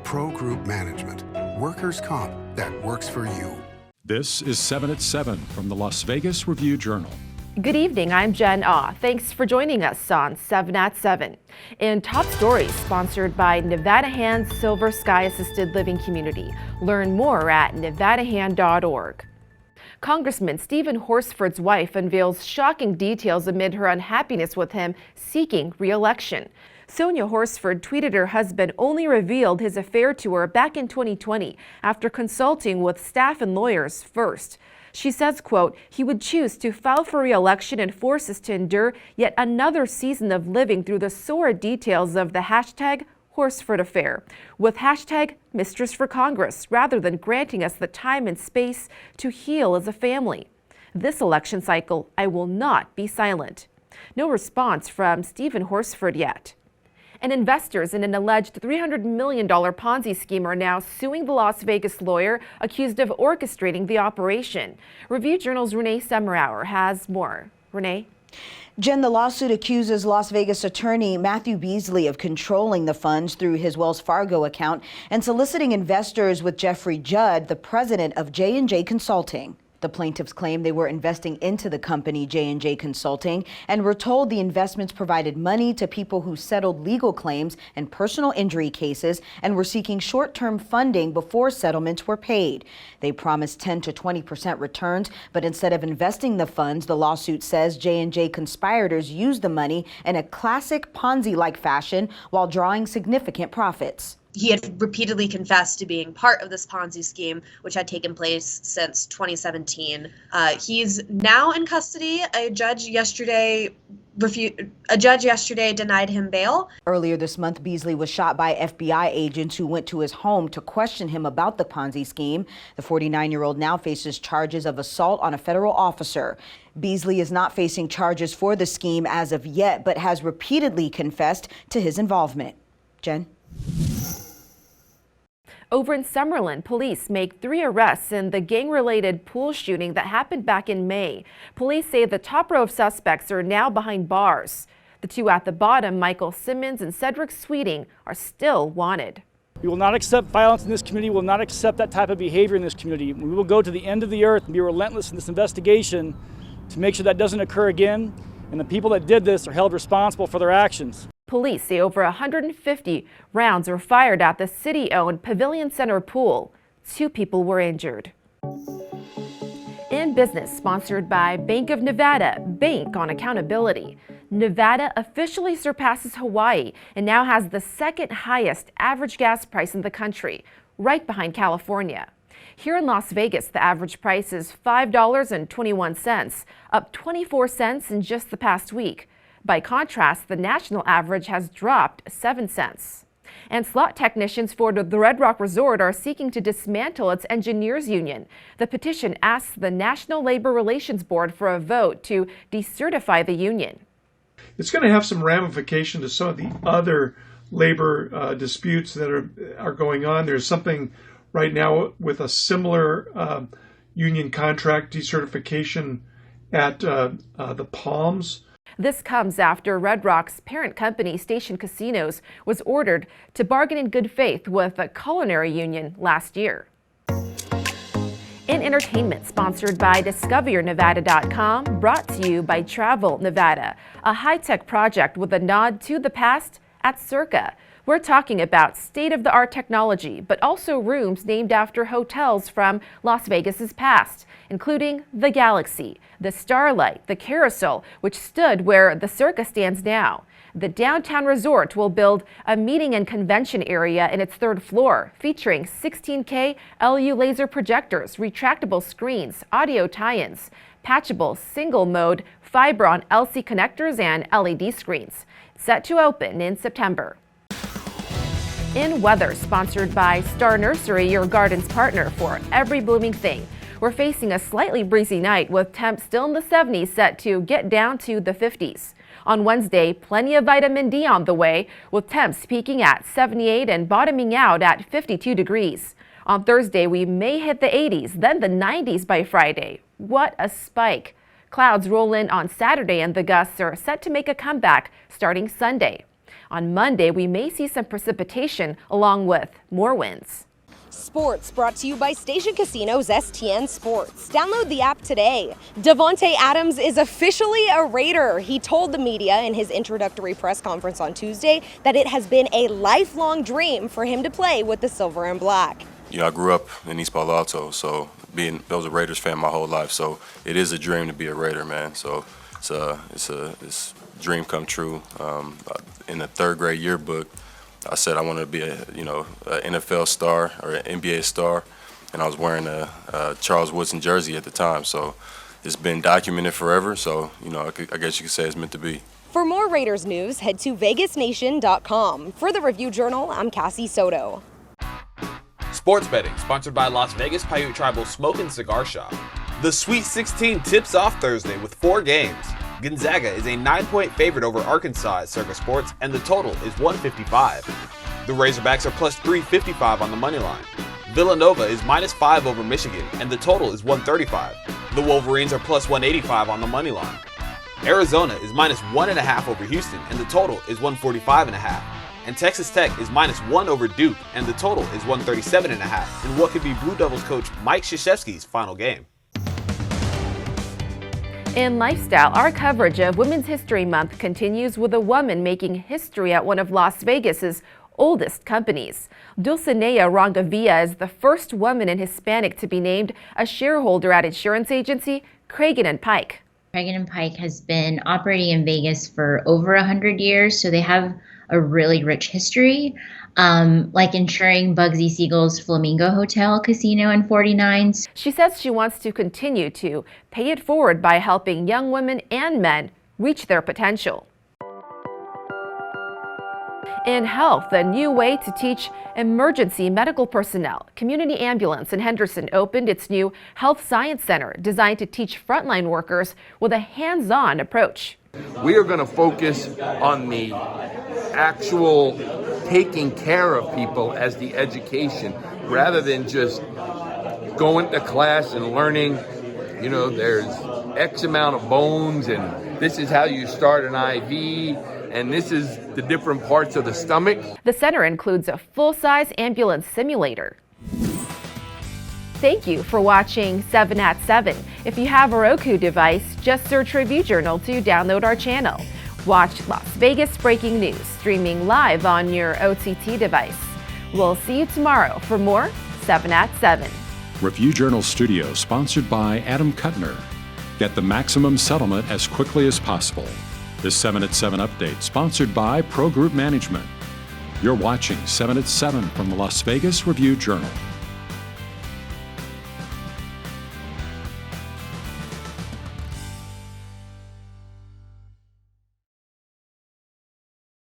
Pro Group Management. Workers' comp that works for you. This is 7 at 7 from the Las Vegas Review-Journal. Good evening, I'm Jen Ah. Thanks for joining us on 7 at 7. In Top Stories, sponsored by Nevada Hand's Silver Sky Assisted Living Community. Learn more at nevadahand.org. Congressman Stephen Horsford's wife unveils shocking details amid her unhappiness with him seeking re-election. Sonia Horsford tweeted her husband only revealed his affair to her back in 2020 after consulting with staff and lawyers first. She says, quote, he would choose to file for re-election and force us to endure yet another season of living through the sordid details of the hashtag Horsford affair, with hashtag Mistress for Congress, rather than granting us the time and space to heal as a family. This election cycle, I will not be silent. No response from Stephen Horsford yet. And investors in an alleged $300 million Ponzi scheme are now suing the Las Vegas lawyer accused of orchestrating the operation. Review-Journal's Renee Summerhour has more. Renee? Jen, the lawsuit accuses Las Vegas attorney Matthew Beasley of controlling the funds through his Wells Fargo account and soliciting investors with Jeffrey Judd, the president of J&J Consulting. The plaintiffs claim they were investing into the company J&J Consulting and were told the investments provided money to people who settled legal claims and personal injury cases and were seeking short-term funding before settlements were paid. They promised 10 to 20% returns, but instead of investing the funds, the lawsuit says J&J conspirators used the money in a classic Ponzi-like fashion while drawing significant profits. He had repeatedly confessed to being part of this Ponzi scheme, which had taken place since 2017. He's now in custody. A judge yesterday denied him bail. Earlier this month, Beasley was shot by FBI agents who went to his home to question him about the Ponzi scheme. The 49-year-old now faces charges of assault on a federal officer. Beasley is not facing charges for the scheme as of yet, but has repeatedly confessed to his involvement. Jen? Over in Summerlin, police make 3 arrests in the gang-related pool shooting that happened back in May. Police say the top row of suspects are now behind bars. The 2 at the bottom, Michael Simmons and Cedric Sweeting, are still wanted. We will not accept violence in this community. We will not accept that type of behavior in this community. We will go to the end of the earth and be relentless in this investigation to make sure that doesn't occur again, and the people that did this are held responsible for their actions. Police say over 150 rounds were fired at the city-owned Pavilion Center pool. 2 people were injured. In business, sponsored by Bank of Nevada, Bank on Accountability. Nevada officially surpasses Hawaii and now has the second highest average gas price in the country, right behind California. Here in Las Vegas, the average price is $5.21, up 24 cents in just the past week. By contrast, the national average has dropped 7 cents. And slot technicians for the Red Rock Resort are seeking to dismantle its engineers union. The petition asks the National Labor Relations Board for a vote to decertify the union. It's going to have some ramification to some of the other labor disputes that are going on. There's something right now with a similar union contract decertification at the Palms. This comes after Red Rock's parent company, Station Casinos, was ordered to bargain in good faith with a culinary union last year. In entertainment, sponsored by DiscoverYourNevada.com, brought to you by Travel Nevada, a high-tech project with a nod to the past at Circa. We're talking about state-of-the-art technology, but also rooms named after hotels from Las Vegas's past, including the Galaxy, the Starlight, the Carousel, which stood where the Circa stands now. The downtown resort will build a meeting and convention area in its 3rd floor, featuring 16K LU laser projectors, retractable screens, audio tie-ins, patchable single-mode Fibron LC connectors, and LED screens. Set to open in September. In weather, sponsored by Star Nursery, your garden's partner for every blooming thing. We're facing a slightly breezy night with temps still in the 70s, set to get down to the 50s. On Wednesday, plenty of vitamin D on the way, with temps peaking at 78 and bottoming out at 52 degrees. On Thursday, we may hit the 80s, then the 90s by Friday. What a spike. Clouds roll in on Saturday and the gusts are set to make a comeback starting Sunday. On Monday, we may see some precipitation along with more winds. Sports brought to you by Station Casino's STN Sports. Download the app today. Davante Adams is officially a Raider. He told the media in his introductory press conference on Tuesday that it has been a lifelong dream for him to play with the Silver and Black. You know, I grew up in East Palo Alto, so I was a Raiders fan my whole life. So it is a dream to be a Raider, man. So it's a dream come true. In the third grade yearbook, I said I wanted to be an NFL star or an NBA star, and I was wearing a Charles Woodson jersey at the time. So it's been documented forever. So I guess you could say it's meant to be. For more Raiders news, head to vegasnation.com. For the Review Journal, I'm Cassie Soto. Sports betting sponsored by Las Vegas Paiute Tribal Smoke and Cigar Shop. The Sweet 16 tips off Thursday with 4 games. Gonzaga is a 9-point favorite over Arkansas at Circa Sports, and the total is 155. The Razorbacks are plus 355 on the money line. Villanova is minus 5 over Michigan, and the total is 135. The Wolverines are plus 185 on the money line. Arizona is minus 1.5 over Houston, and the total is 145.5. And Texas Tech is minus 1 over Duke, and the total is 137.5 in what could be Blue Devils coach Mike Krzyzewski's final game. In lifestyle, our coverage of Women's History Month continues with a woman making history at one of Las Vegas's oldest companies. Dulcinea Rongavilla is the first woman in Hispanic to be named a shareholder at insurance agency Cragen & Pike. Cragen & Pike has been operating in Vegas for over 100 years, so they have a really rich history, like insuring Bugsy Siegel's Flamingo Hotel, Casino, and 49s. She says she wants to continue to pay it forward by helping young women and men reach their potential. In health, a new way to teach emergency medical personnel. Community Ambulance in Henderson opened its new Health Science Center designed to teach frontline workers with a hands-on approach. We are going to focus on the actual taking care of people as the education, rather than just going to class and learning, there's X amount of bones and this is how you start an IV and this is the different parts of the stomach. The center includes a full-size ambulance simulator. Thank you for watching 7 at 7. If you have a Roku device, just search Review Journal to download our channel. Watch Las Vegas breaking news streaming live on your OTT device. We'll see you tomorrow for more 7 at 7. Review Journal Studio sponsored by Adam Kuttner. Get the maximum settlement as quickly as possible. This 7 at 7 update sponsored by Pro Group Management. You're watching 7 at 7 from the Las Vegas Review Journal.